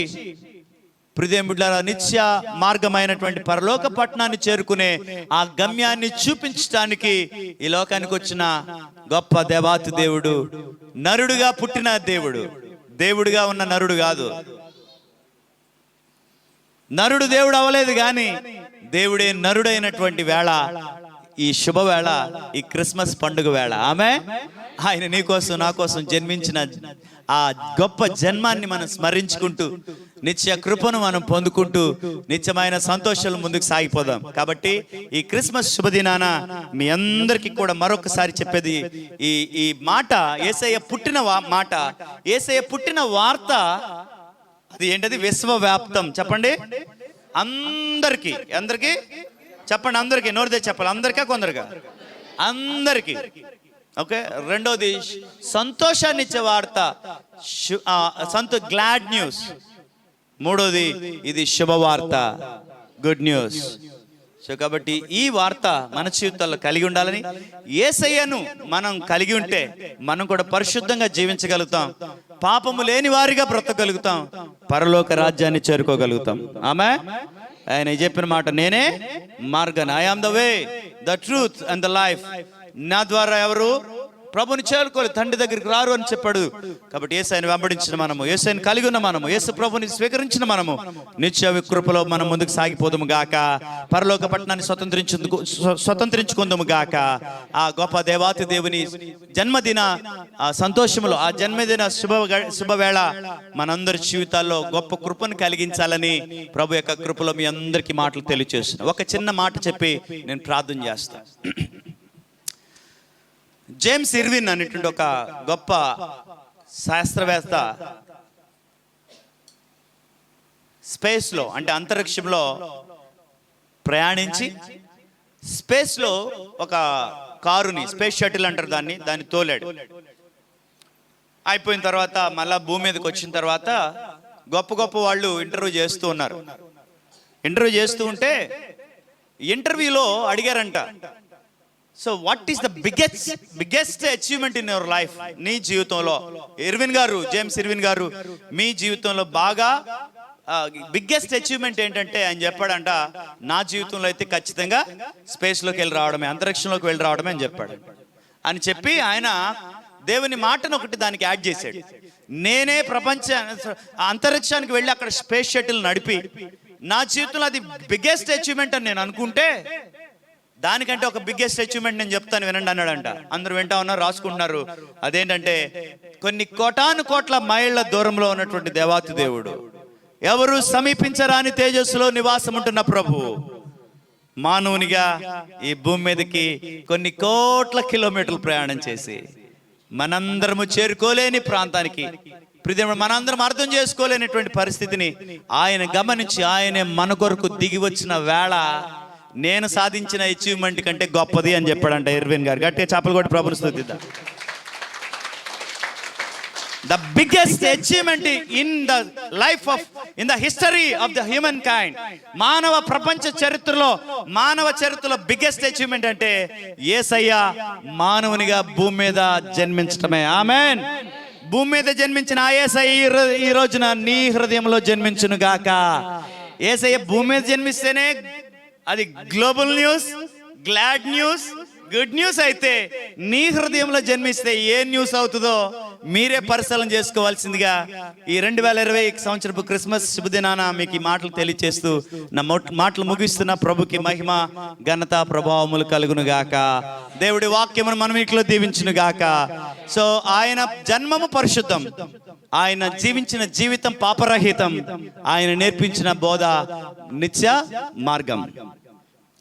ప్రియదేవుని బిడ్డలారా, నిత్య మార్గమైనటువంటి పరలోక పట్టణాన్ని చేరుకునే ఆ గమ్యాన్ని చూపించడానికి ఈ లోకానికి వచ్చిన గొప్ప దేవాతి దేవుడు, నరుడుగా పుట్టిన దేవుడు, దేవుడుగా ఉన్న నరుడు కాదు. నరుడు దేవుడు అవ్వలేదు కానీ దేవుడే నరుడైనటువంటి వేళ ఈ శుభవేళ, ఈ క్రిస్మస్ పండుగ వేళ. ఆమె ఆయన నీ కోసం నా కోసం జన్మించిన ఆ గొప్ప జన్మాన్ని మనం స్మరించుకుంటూ నిత్య కృపను మనం పొందుకుంటూ నిత్యమైన సంతోషాలు ముందుకు సాగిపోదాం. కాబట్టి ఈ క్రిస్మస్ శుభదినాన మీ అందరికీ కూడా మరొకసారి చెప్పేది ఈ మాట, యేసయ్య పుట్టిన మాట, యేసయ్య పుట్టిన వార్త. అది ఏంటది? విశ్వవ్యాప్తం. చెప్పండి అందరికీ, అందరికీ చెప్పండి, అందరికీ నోరు తెచ్చి చెప్పాలి. అందరికా కొందరుగా? అందరికీ. ఓకే. రెండోది సంతోషాన్ని ఇచ్చే వార్త, గ్లాడ్ న్యూస్. మూడోది ఇది శుభవార్త, గుడ్ న్యూస్. సో కాబట్టి ఈ వార్త మన జీవితాల్లో కలిగి ఉండాలని, యేసయ్యను మనం కలిగి ఉంటే మనం కూడా పరిశుద్ధంగా జీవించగలుగుతాం, పాపము లేని వారిగా బ్రతకగలుగుతాం, పరలోక రాజ్యాన్ని చేరుకోగలుగుతాం. ఆమె ఆయన చెప్పిన మాట, నేనే మార్గం, I am the way, the truth and the life. నా ద్వారా ఎవరు ప్రభుని చేరుకోలేదు, తండ్రి దగ్గరికి రారు అని చెప్పాడు. కాబట్టి యేసయ్యను వెంబడించిన మనము, యేసయ్యను కలిగి ఉన్న మనము, యేసు ప్రభుని స్వీకరించిన మనము నిత్య కృపలో మనం ముందుకు సాగిపోదుము గాక. పరలోక పట్టణాన్ని స్వతంత్రించుకుందాము గాక. ఆ గొప్ప దేవాతి దేవుని జన్మదిన సంతోషములు, ఆ జన్మదిన శుభవేళ మనందరి జీవితాల్లో గొప్ప కృపను కలిగించాలని ప్రభు యొక్క కృపలో మీ అందరికీ మాటలు తెలియజేస్తున్నాను. ఒక చిన్న మాట చెప్పి నేను ప్రార్థన చేస్తాను. జేమ్స్ ఇర్విన్ అనేటువంటి ఒక గొప్ప శాస్త్రవేత్త స్పేస్లో, అంటే అంతరిక్షంలో ప్రయాణించి స్పేస్లో ఒక కారుని, స్పేస్ షటిల్ అంటారు దాన్ని తోలాడు. అయిపోయిన తర్వాత మళ్ళా భూమి మీదకి వచ్చిన తర్వాత గొప్ప గొప్ప వాళ్ళు ఇంటర్వ్యూ చేస్తూ ఉన్నారు. ఇంటర్వ్యూ చేస్తూ ఉంటే ఇంటర్వ్యూలో అడిగారంట, so what is the biggest achievement in your life? నీ జీవితంలో ఇర్విన్ గారు, జేమ్స్ ఇర్విన్ గారు, మీ జీవితంలో బాగా బిగ్గెస్ట్ అచీవ్మెంట్ ఏంటంటే ఆయన చెప్పాడంట, నా జీవితంలో అయితే ఖచ్చితంగా స్పేస్లోకి వెళ్ళి రావడమే, అంతరిక్షంలోకి వెళ్ళి రావడమే అని చెప్పాడు. అని చెప్పి ఆయన దేవుని మాటను ఒకటి దానికి యాడ్ చేశాడు. నేనే అంతరిక్షానికి వెళ్ళి అక్కడ స్పేస్ షటిల్ నడిపి నా జీవితంలో అది బిగ్గెస్ట్ అచీవ్మెంట్ అని నేను అనుకుంటే, దానికంటే ఒక బిగ్గెస్ట్ అచీవ్మెంట్ నేను చెప్తాను వినండి అన్నాడంట. అందరూ వింటా ఉన్నారు, రాసుకుంటున్నారు. అదేంటంటే కొన్ని కోటాను కోట్ల మైళ్ళ దూరంలో ఉన్నటువంటి దేవాతి దేవుడు, ఎవరు సమీపించరాని తేజస్సులో నివాసం ఉంటున్న ప్రభు మానవునిగా ఈ భూమి మీదకి కొన్ని కోట్ల కిలోమీటర్లు ప్రయాణం చేసి మనందరము చేరుకోలేని ప్రాంతానికి, మనందరం అర్థం చేసుకోలేనటువంటి పరిస్థితిని ఆయన గమనించి ఆయనే మన కొరకు దిగి వచ్చిన వేళ నేను సాధించిన అచీవ్మెంట్ కంటే గొప్పది అని చెప్పాడంట ఇర్విన్ గారు. గట్టిగా చప్పలు కొట్టి ప్రభుని స్తుతిద్దాం. The biggest achievement in the life of, in the history of the humankind, మానవ ప్రపంచ చరిత్రలో, మానవ చరిత్రలో బిగ్గెస్ట్ అచీవ్మెంట్ అంటే యేసయ్య మానవునిగా భూమి మీద జన్మించటమే. ఆమేన్. భూమి మీద జన్మించిన ఆ యేసయ్య ఈ రోజున నీ హృదయంలో జన్మించును గాక. యేసయ్య భూమి మీద జన్మిస్తేనే అది global news, glad news, good news. అయితే నీ హృదయంలో జన్మిస్తే ఏ న్యూస్ అవుతుందో మీరే పరిశీలన చేసుకోవాల్సిందిగా ఈ 2021 సంవత్సరపు క్రిస్మస్ శుభదినాన మీకు ఈ మాటలు తెలియచేస్తూ నా మాటలు ముగిస్తున్న ప్రభుకి మహిమ ఘనత ప్రభావములు కలుగును గాక. దేవుడి వాక్యమును మనం ఇంట్లో దీవించును గాక. సో ఆయన జన్మము పరిశుద్ధం, ఆయన జీవించిన జీవితం పాపరహితం, ఆయన నేర్పించిన బోధ నిత్య మార్గం.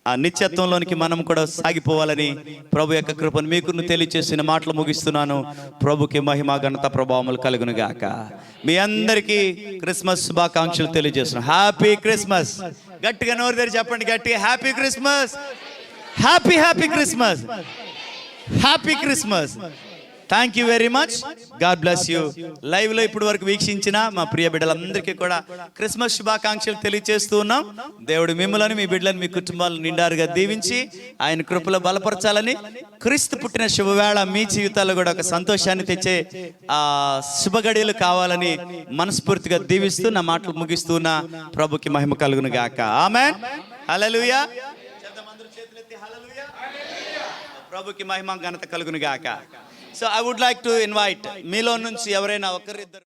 ఆ నిత్యత్వంలోనికి మనం కూడా సాగిపోవాలని ప్రభు యొక్క కృపను మీకు తెలియచేసిన మాటలు ముగిస్తున్నాను. ప్రభుకి మహిమ ఘనత ప్రభావములు కలుగును గాక. మీ అందరికీ క్రిస్మస్ శుభాకాంక్షలు తెలియజేస్తున్నాను. Happy Christmas. గట్టిగా నోరు తెరిచి చెప్పండి, గట్టిగా happy Christmas, happy happy Christmas, happy Christmas. Thank you very much. God bless you. Live లో ఇప్పటి వరకు వీక్షించిన మా ప్రియ బిడ్డలందరికీ కూడా క్రిస్మస్ శుభాకాంక్షలు తెలియజేస్తూ ఉన్నాం. దేవుడు మిమ్మల్ని, మీ బిడ్డలను, మీ కుటుంబాలను నిండారుగా దీవించి ఆయన కృపలో బలపరచాలని, క్రీస్తు పుట్టిన శుభవేళ మీ జీవితాల్లో కూడా ఒక సంతోషాన్ని తెచ్చే ఆ శుభగడియలు కావాలని మనస్ఫూర్తిగా దీవిస్తూ నా మాటలు ముగిస్తున్నా. ప్రభుకి మహిమ కలుగును గాక. ఆమేన్. హల్లెలూయా. ప్రభుకి మహిమ ఘనత కలుగును గాక. So I would like to invite మీలో నుంచి ఎవరైనా ఒకరిద్దరు